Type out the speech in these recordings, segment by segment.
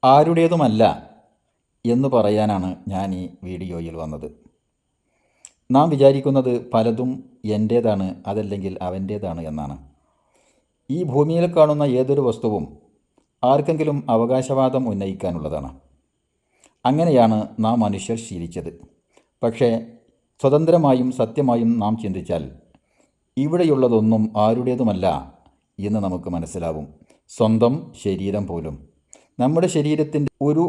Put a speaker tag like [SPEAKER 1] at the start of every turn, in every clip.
[SPEAKER 1] ആരുടേതുമല്ല എന്ന് പറയാനാണ് ഞാൻ ഈ വീഡിയോയിൽ വന്നത്. നാം വിചാരിക്കുന്നത് പലതും എൻ്റേതാണ്, അതല്ലെങ്കിൽ അവൻ്റേതാണ് എന്നാണ്. ഈ ഭൂമിയിൽ കാണുന്ന ഏതൊരു വസ്തുവും ആർക്കെങ്കിലും അവകാശവാദം ഉന്നയിക്കാനുള്ളതാണ്. അങ്ങനെയാണ് നാം മനുഷ്യർ ശീലിച്ചത്. പക്ഷേ സ്വതന്ത്രമായും സത്യമായും നാം ചിന്തിച്ചാൽ ഇവിടെയുള്ളതൊന്നും ആരുടേതുമല്ല എന്ന് നമുക്ക് മനസ്സിലാവും. സ്വന്തം ശരീരം പോലും, നമ്മുടെ ശരീരത്തിൻ്റെ ഒരു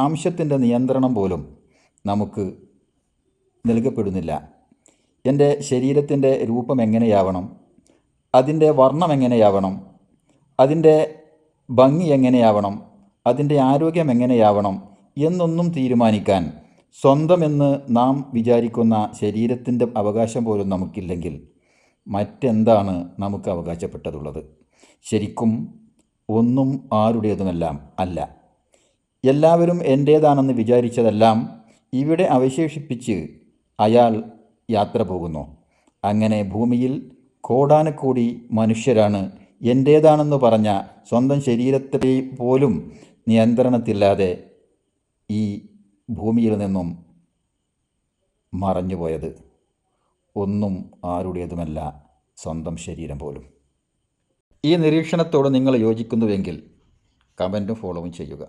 [SPEAKER 1] അംശത്തിൻ്റെ നിയന്ത്രണം പോലും നമുക്ക് നൽകപ്പെടുന്നില്ല. എൻ്റെ ശരീരത്തിൻ്റെ രൂപം എങ്ങനെയാവണം, അതിൻ്റെ വർണ്ണം എങ്ങനെയാവണം, അതിൻ്റെ ഭംഗി എങ്ങനെയാവണം, അതിൻ്റെ ആരോഗ്യം എങ്ങനെയാവണം എന്നൊന്നും തീരുമാനിക്കാൻ സ്വന്തമെന്ന് നാം വിചാരിക്കുന്ന ശരീരത്തിൻ്റെ അവകാശം പോലും നമുക്കില്ലെങ്കിൽ മറ്റെന്താണ് നമുക്ക് അവകാശപ്പെട്ടതുള്ളത്? ശരിക്കും ഒന്നും ആരുടേതുമെല്ലാം അല്ല. എല്ലാവരും എൻ്റേതാണെന്ന് വിചാരിച്ചതെല്ലാം ഇവിടെ അവശേഷിപ്പിച്ച് അയാൾ യാത്ര പോകുന്നു. അങ്ങനെ ഭൂമിയിൽ കോടാനക്കോടി മനുഷ്യരാണ് എൻ്റേതാണെന്ന് പറഞ്ഞ സ്വന്തം ശരീരത്തെ പോലും നിയന്ത്രണത്തില്ലാതെ ഈ ഭൂമിയിൽ നിന്നും മറഞ്ഞുപോയത്. ഒന്നും ആരുടേതുമല്ല, സ്വന്തം ശരീരം പോലും. ഈ നിരീക്ഷണത്തോട് നിങ്ങൾ യോജിക്കുന്നുവെങ്കിൽ കമൻറ്റും ഫോളോവും ചെയ്യുക.